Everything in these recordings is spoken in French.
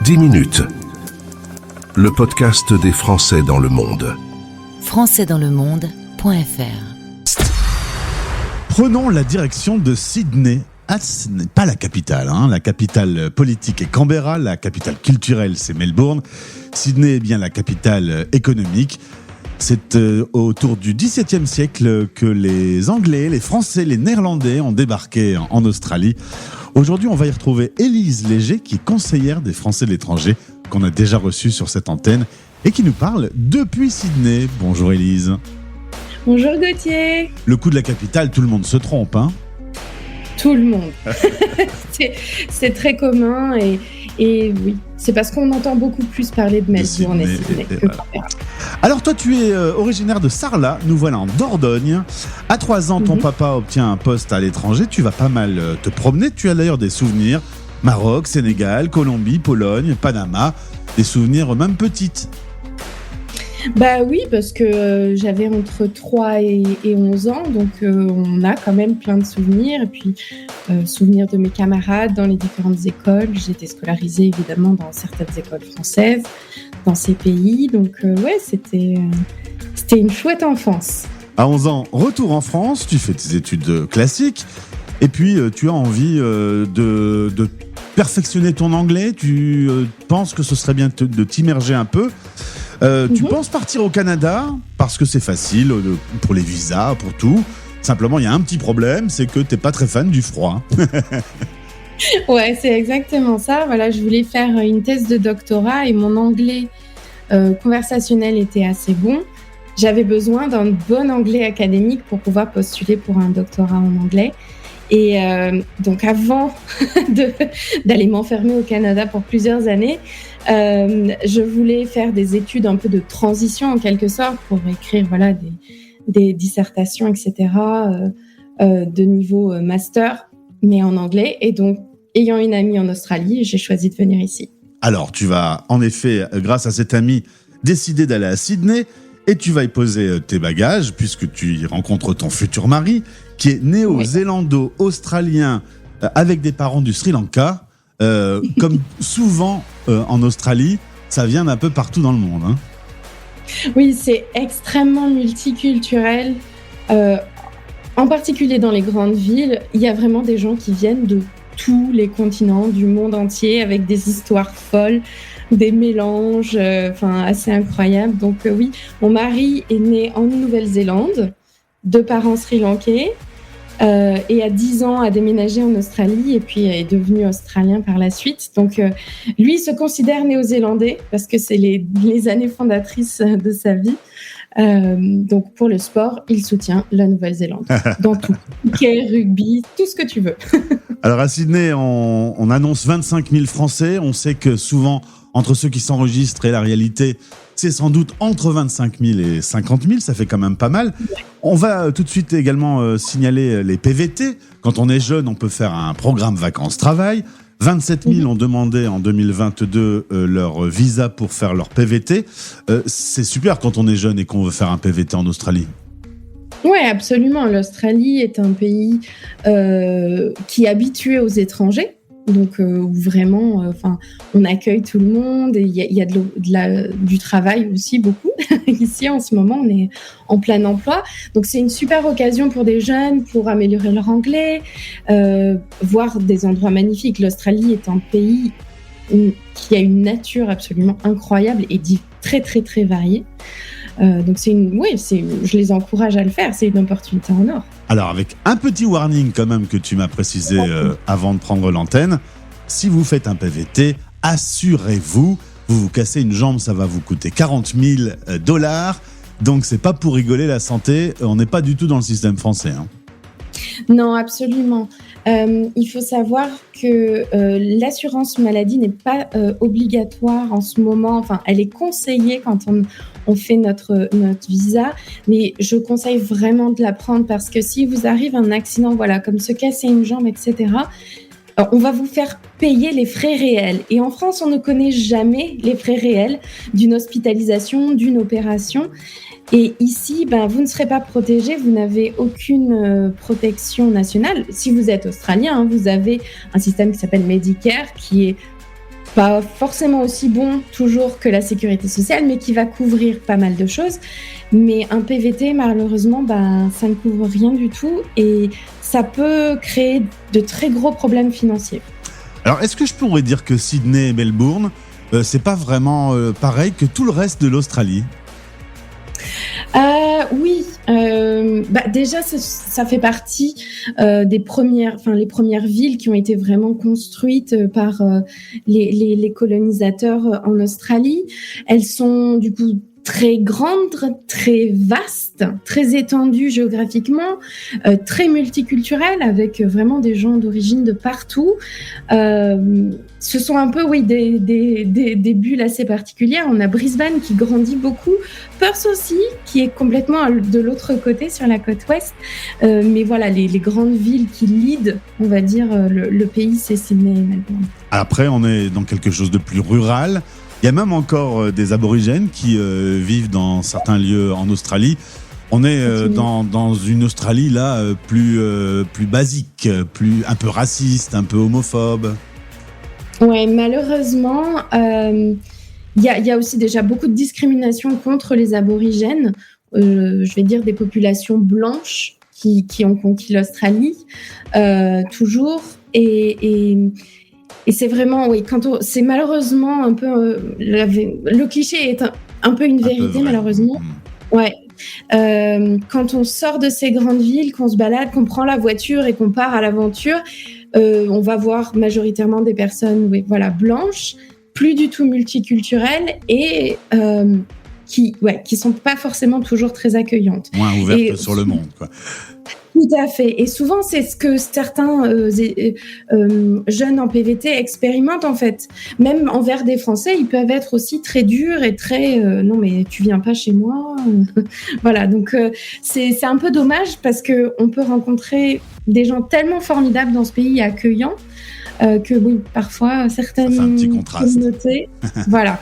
10 minutes. Le podcast des Français dans le monde. Françaisdanslemonde.fr. Prenons la direction de Sydney. Ah, ce n'est pas la capitale, La capitale politique est Canberra, la capitale culturelle c'est Melbourne. Sydney est bien la capitale économique. C'est autour du XVIIe siècle que les Anglais, les Français, les Néerlandais ont débarqué en Australie. Aujourd'hui, on va y retrouver Élise Léger, qui est conseillère des Français de l'étranger, qu'on a déjà reçue sur cette antenne et qui nous parle depuis Sydney. Bonjour Élise. Bonjour Gauthier. Le coup de la capitale, tout le monde se trompe, Tout le monde. c'est très commun et oui, c'est parce qu'on entend beaucoup plus parler de Melbourne et Sydney que Canberra. Alors toi, tu es originaire de Sarlat, nous voilà en Dordogne. À 3 ans, ton papa obtient un poste à l'étranger, tu vas pas mal te promener, tu as d'ailleurs des souvenirs. Maroc, Sénégal, Colombie, Pologne, Panama, des souvenirs même petites. Bah oui, parce que j'avais entre 3 et 11 ans, donc on a quand même plein de souvenirs. Et puis, souvenirs de mes camarades dans les différentes écoles. J'étais scolarisée évidemment dans certaines écoles françaises, dans ces pays. Donc c'était une chouette enfance. À 11 ans, retour en France, tu fais tes études classiques. Et puis, tu as envie de perfectionner ton anglais. Tu penses que ce serait bien de t'immerger un peu. Tu penses partir au Canada parce que c'est facile pour les visas, pour tout. Simplement, il y a un petit problème, c'est que t'es pas très fan du froid. Ouais, c'est exactement ça. Voilà, je voulais faire une thèse de doctorat et mon anglais conversationnel était assez bon. J'avais besoin d'un bon anglais académique pour pouvoir postuler pour un doctorat en anglais. Et donc avant d'aller m'enfermer au Canada pour plusieurs années, je voulais faire des études un peu de transition en quelque sorte pour écrire des dissertations, etc. De niveau master, mais en anglais. Et donc, ayant une amie en Australie, j'ai choisi de venir ici. Alors, tu vas en effet, grâce à cette amie, décider d'aller à Sydney et tu vas y poser tes bagages puisque tu y rencontres ton futur mari qui est néo-zélando-australien avec des parents du Sri Lanka. Comme souvent en Australie, ça vient d'un peu partout dans le monde. Oui, c'est extrêmement multiculturel. En particulier dans les grandes villes, il y a vraiment des gens qui viennent de tous les continents, du monde entier, avec des histoires folles, des mélanges assez incroyables. Donc oui, mon mari est né en Nouvelle-Zélande, de parents sri-lankais. Et à 10 ans a déménagé en Australie et puis est devenu australien par la suite. Donc lui il se considère néo-zélandais parce que c'est les années fondatrices de sa vie. Donc pour le sport, il soutient la Nouvelle-Zélande dans tout. Hockey, rugby, tout ce que tu veux. Alors à Sydney, on annonce 25 000 Français. On sait que souvent, entre ceux qui s'enregistrent et la réalité, c'est sans doute entre 25 000 et 50 000, ça fait quand même pas mal. On va tout de suite également signaler les PVT. Quand on est jeune, on peut faire un programme vacances-travail. 27 000 ont demandé en 2022 leur visa pour faire leur PVT. C'est super quand on est jeune et qu'on veut faire un PVT en Australie. Oui, absolument. L'Australie est un pays qui est habitué aux étrangers. Donc vraiment, on accueille tout le monde et il y a du travail aussi beaucoup. Ici, en ce moment, on est en plein emploi. Donc, c'est une super occasion pour des jeunes pour améliorer leur anglais, voir des endroits magnifiques. L'Australie est un pays qui a une nature absolument incroyable et très, très, très variée. Donc, je les encourage à le faire. C'est une opportunité en or. Alors, avec un petit warning quand même que tu m'as précisé avant de prendre l'antenne, si vous faites un PVT, assurez-vous, vous cassez une jambe, ça va vous coûter $40 000. Donc, c'est pas pour rigoler la santé. On n'est pas du tout dans le système français. Non, absolument. Il faut savoir que l'assurance maladie n'est pas obligatoire en ce moment. Enfin, elle est conseillée quand on fait notre visa, mais je conseille vraiment de la prendre parce que si vous arrive un accident, comme se casser une jambe, etc., on va vous faire payer les frais réels. Et en France, on ne connaît jamais les frais réels d'une hospitalisation, d'une opération. Et ici, vous ne serez pas protégé, vous n'avez aucune protection nationale. Si vous êtes australien, vous avez un système qui s'appelle Medicare, qui est pas forcément aussi bon toujours que la sécurité sociale, mais qui va couvrir pas mal de choses. Mais un PVT, malheureusement, ça ne couvre rien du tout et ça peut créer de très gros problèmes financiers. Alors, est-ce que je pourrais dire que Sydney et Melbourne, c'est pas vraiment pareil que tout le reste de l'Australie ? Oui, déjà ça fait partie les premières villes qui ont été vraiment construites par les colonisateurs en Australie. Elles sont du coup très grandes, très vastes, très étendues géographiquement, très multiculturelles avec vraiment des gens d'origine de partout. Ce sont un peu des bulles assez particulières. On a Brisbane qui grandit beaucoup, Perth aussi qui est complètement de l'autre côté sur la côte ouest. Mais voilà, les grandes villes qui lead, on va dire, le pays, c'est Sydney et Melbourne. Après, on est dans quelque chose de plus rural. Il y a même encore des aborigènes qui vivent dans certains lieux en Australie. On est dans une Australie là plus basique, un peu raciste, un peu homophobe. Ouais, malheureusement, il y a aussi déjà beaucoup de discrimination contre les aborigènes. Je vais dire des populations blanches qui ont conquis l'Australie toujours et c'est vraiment, oui, c'est malheureusement un peu le cliché est un peu une vérité, malheureusement. Ouais. Quand on sort de ces grandes villes, qu'on se balade, qu'on prend la voiture et qu'on part à l'aventure, on va voir majoritairement des personnes, blanches, plus du tout multiculturelles et qui sont pas forcément toujours très accueillantes. Moins ouvertes sur le monde, quoi. Tout à fait. Et souvent, c'est ce que certains jeunes en PVT expérimentent, en fait. Même envers des Français, ils peuvent être aussi très durs et très non, mais tu viens pas chez moi. Voilà. Donc, c'est un peu dommage parce qu'on peut rencontrer des gens tellement formidables dans ce pays accueillant que, oui, parfois, certaines communautés. Voilà.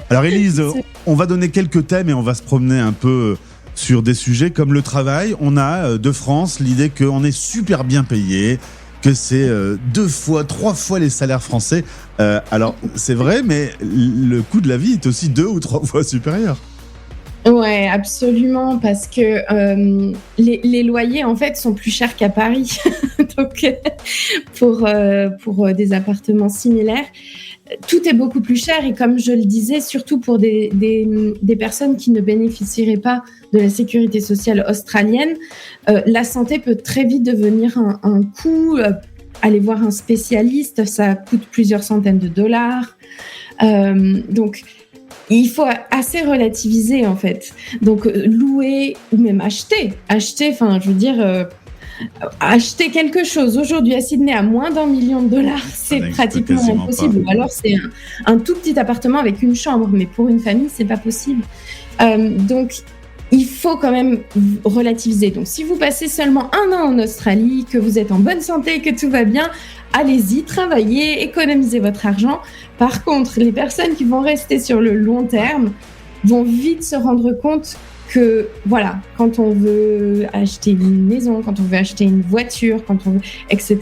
Alors, Élise, on va donner quelques thèmes et on va se promener un peu sur des sujets comme le travail. On a de France l'idée qu'on est super bien payé, que c'est 2 fois, 3 fois les salaires français. Alors, c'est vrai, mais le coût de la vie est aussi 2 ou 3 fois supérieur. Ouais, absolument, parce que les loyers, en fait, sont plus chers qu'à Paris. Donc, pour des appartements similaires, tout est beaucoup plus cher. Et comme je le disais, surtout pour des personnes qui ne bénéficieraient pas de la sécurité sociale australienne, la santé peut très vite devenir un coût. Aller voir un spécialiste, ça coûte plusieurs centaines de dollars. Donc, il faut assez relativiser, en fait. Donc, louer ou même acheter, enfin, je veux dire, acheter quelque chose aujourd'hui à Sydney à moins d'1 million de dollars, c'est pratiquement impossible. Ou alors, c'est un tout petit appartement avec une chambre, mais pour une famille, c'est pas possible. Donc, il faut quand même relativiser. Donc, si vous passez seulement 1 an en Australie, que vous êtes en bonne santé, que tout va bien, allez-y, travaillez, économisez votre argent. Par contre, les personnes qui vont rester sur le long terme vont vite se rendre compte que, voilà, quand on veut acheter une maison, quand on veut acheter une voiture, etc.,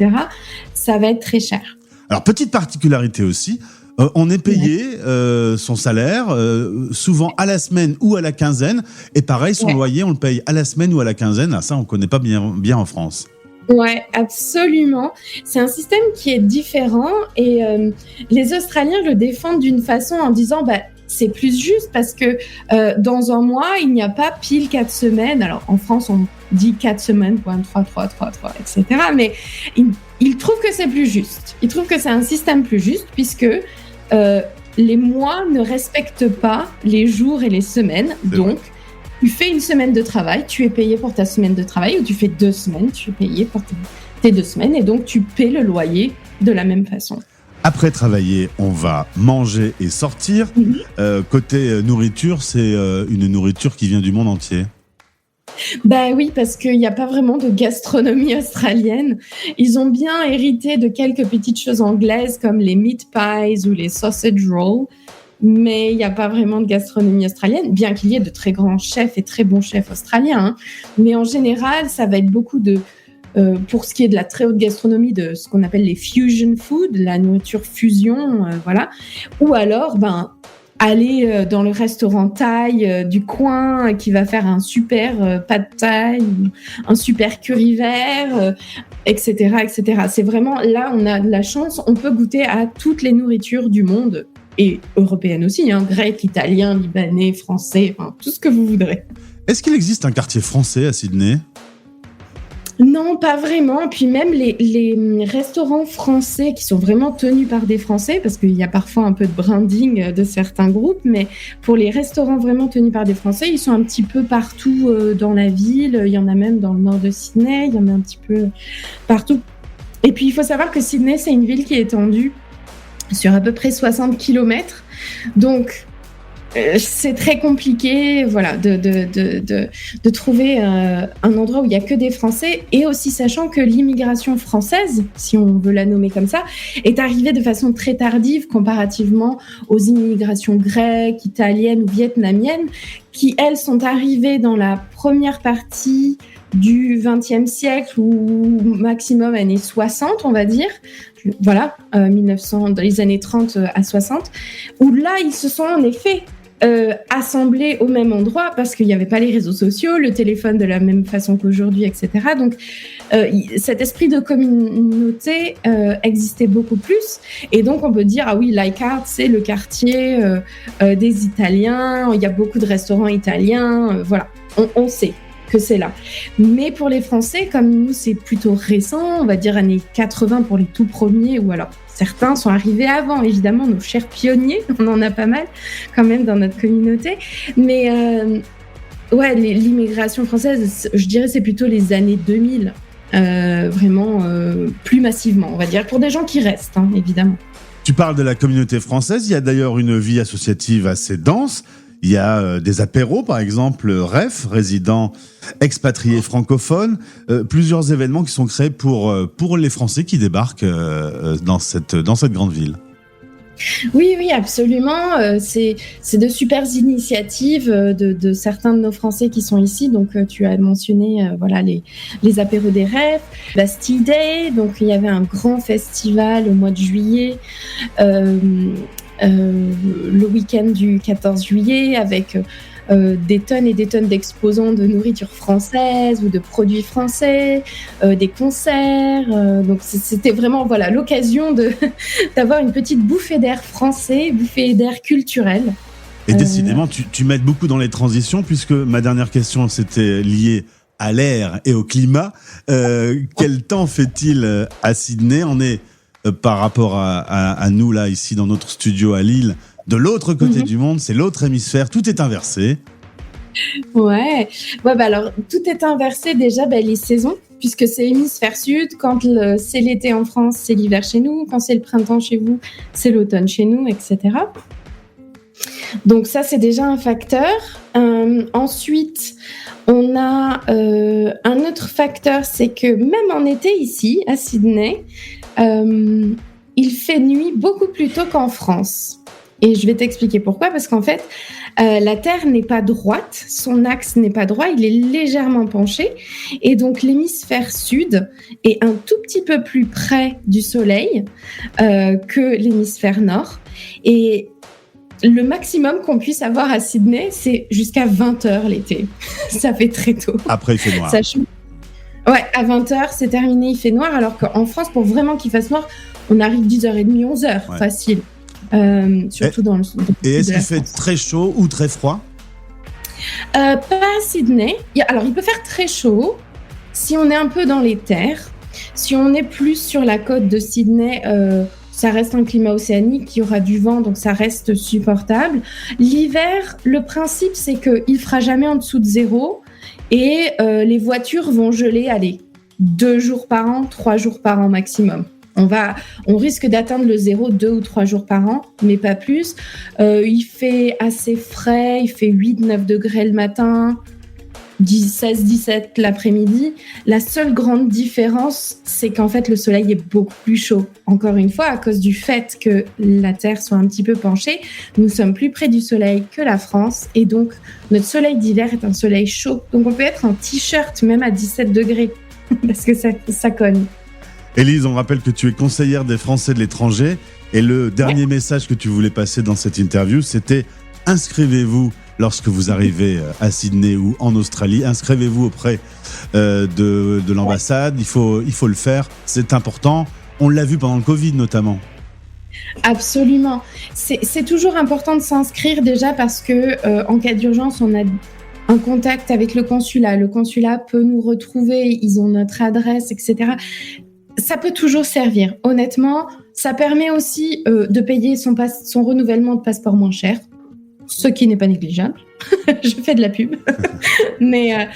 ça va être très cher. Alors, petite particularité aussi, on est payé son salaire souvent à la semaine ou à la quinzaine. Et pareil, son loyer, on le paye à la semaine ou à la quinzaine. Ah, ça, on ne connaît pas bien en France. Ouais, absolument. C'est un système qui est différent et les Australiens le défendent d'une façon en disant c'est plus juste parce que dans un mois, il n'y a pas pile 4 semaines. Alors en France, on dit 4 semaines, 3, etc. Mais ils trouvent que c'est plus juste. Ils trouvent que c'est un système plus juste puisque les mois ne respectent pas les jours et les semaines. Donc, tu fais une semaine de travail, tu es payé pour ta semaine de travail, ou tu fais 2 semaines, tu es payé pour tes 2 semaines, et donc tu paies le loyer de la même façon. Après travailler, on va manger et sortir. Côté nourriture, c'est une nourriture qui vient du monde entier. Oui, parce qu'il n'y a pas vraiment de gastronomie australienne. Ils ont bien hérité de quelques petites choses anglaises comme les meat pies ou les sausage rolls. Mais il n'y a pas vraiment de gastronomie australienne, bien qu'il y ait de très grands chefs et très bons chefs australiens. Mais en général, ça va être beaucoup de pour ce qui est de la très haute gastronomie, de ce qu'on appelle les fusion food, la nourriture fusion, voilà. Ou alors, aller dans le restaurant thaï du coin qui va faire un super pad thaï, un super curry vert, etc., etc. C'est vraiment, là, on a de la chance, on peut goûter à toutes les nourritures du monde, et européennes aussi, grec, italien, libanais, français, tout ce que vous voudrez. Est-ce qu'il existe un quartier français à Sydney ? Non, pas vraiment. Puis même les restaurants français qui sont vraiment tenus par des Français, parce qu'il y a parfois un peu de branding de certains groupes, mais pour les restaurants vraiment tenus par des Français, ils sont un petit peu partout dans la ville. Il y en a même dans le nord de Sydney, il y en a un petit peu partout. Et puis il faut savoir que Sydney, c'est une ville qui est étendue sur à peu près 60 km. Donc, c'est très compliqué, voilà, de trouver un endroit où il n'y a que des Français, et aussi sachant que l'immigration française, si on veut la nommer comme ça, est arrivée de façon très tardive comparativement aux immigrations grecques, italiennes ou vietnamiennes, qui, elles, sont arrivées dans la première partie du XXe siècle, ou maximum années 60, on va dire. Voilà, 1900, dans les années 30 à 60, où là, ils se sont en effet assemblés au même endroit, parce qu'il n'y avait pas les réseaux sociaux, le téléphone de la même façon qu'aujourd'hui, etc. Donc, cet esprit de communauté existait beaucoup plus. Et donc, on peut dire, ah oui, Leichhardt, c'est le quartier des Italiens, il y a beaucoup de restaurants italiens, voilà, on sait que c'est là. Mais pour les Français, comme nous, c'est plutôt récent, on va dire années 80 pour les tout premiers, ou alors certains sont arrivés avant, évidemment, nos chers pionniers, on en a pas mal quand même dans notre communauté. Mais ouais, l'immigration française, je dirais, c'est plutôt les années 2000, vraiment plus massivement, on va dire, pour des gens qui restent, évidemment. Tu parles de la communauté française, il y a d'ailleurs une vie associative assez dense. Il y a des apéros, par exemple, REF, résidents expatriés francophones, plusieurs événements qui sont créés pour les Français qui débarquent dans cette grande ville. Oui, absolument. C'est de super initiatives de certains de nos Français qui sont ici. Donc, tu as mentionné voilà, les apéros des REF, Bastille Day. Donc, il y avait un grand festival au mois de juillet. Le week-end du 14 juillet avec des tonnes et des tonnes d'exposants de nourriture française ou de produits français, des concerts. Donc c'était vraiment l'occasion d'avoir une petite bouffée d'air français, bouffée d'air culturel. Et décidément, tu m'aides beaucoup dans les transitions, puisque ma dernière question, c'était liée à l'air et au climat. Quel temps fait-il à Sydney ? On est par rapport à nous, là, ici, dans notre studio à Lille, de l'autre côté du monde, c'est l'autre hémisphère, tout est inversé. Ouais, alors, tout est inversé déjà, les saisons, puisque c'est hémisphère sud. Quand c'est l'été en France, c'est l'hiver chez nous. Quand c'est le printemps chez vous, c'est l'automne chez nous, etc. Donc ça, c'est déjà un facteur. Ensuite, on a un autre facteur, c'est que même en été ici, à Sydney, il fait nuit beaucoup plus tôt qu'en France. Et je vais t'expliquer pourquoi, parce qu'en fait, la Terre n'est pas droite, son axe n'est pas droit, il est légèrement penché, et donc l'hémisphère sud est un tout petit peu plus près du Soleil que l'hémisphère nord. Et le maximum qu'on puisse avoir à Sydney, c'est jusqu'à 20h l'été. Ça fait très tôt. Après, il fait noir. Ouais, à 20h, c'est terminé, il fait noir, alors qu'en France, pour vraiment qu'il fasse noir, on arrive 10h30, 11h, facile. Surtout dans le sud. Et est-ce qu'il fait très chaud ou très froid ? Pas à Sydney. Alors, il peut faire très chaud si on est un peu dans les terres. Si on est plus sur la côte de Sydney, ça reste un climat océanique, il y aura du vent, donc ça reste supportable. L'hiver, le principe, c'est qu'il ne fera jamais en dessous de 0. Et les voitures vont geler, 2 jours par an, 3 jours par an maximum. On risque d'atteindre le 0 2 ou 3 jours par an, mais pas plus. Il fait assez frais, il fait 8-9 degrés le matin, 16-17 l'après-midi. La seule grande différence, c'est qu'en fait, le soleil est beaucoup plus chaud. Encore une fois, à cause du fait que la Terre soit un petit peu penchée, nous sommes plus près du soleil que la France, et donc notre soleil d'hiver est un soleil chaud. Donc on peut être en t-shirt même à 17 degrés. parce que ça cogne. Élise, on rappelle que tu es conseillère des Français de l'étranger et le dernier message que tu voulais passer dans cette interview, c'était inscrivez-vous lorsque vous arrivez à Sydney ou en Australie, inscrivez-vous auprès de l'ambassade, il faut le faire, c'est important. On l'a vu pendant le Covid notamment. Absolument. C'est toujours important de s'inscrire déjà parce que en cas d'urgence, on a un contact avec le consulat. Le consulat peut nous retrouver, ils ont notre adresse, etc. Ça peut toujours servir. Honnêtement, ça permet aussi de payer son renouvellement de passeport moins cher, ce qui n'est pas négligeable. Je fais de la pub. Mais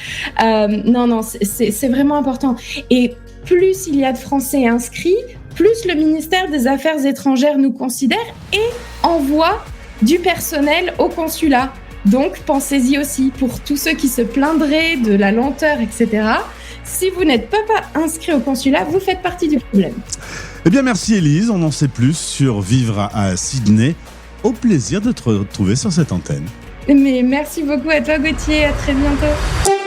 non, c'est vraiment important. Et plus il y a de Français inscrits, plus le ministère des Affaires étrangères nous considère et envoie du personnel au consulat. Donc, pensez-y aussi pour tous ceux qui se plaindraient de la lenteur, etc. Si vous n'êtes pas inscrit au consulat, vous faites partie du problème. Eh bien, merci Élise. On en sait plus sur vivre à Sydney. Au plaisir de te retrouver sur cette antenne. Mais merci beaucoup à toi, Gauthier. À très bientôt.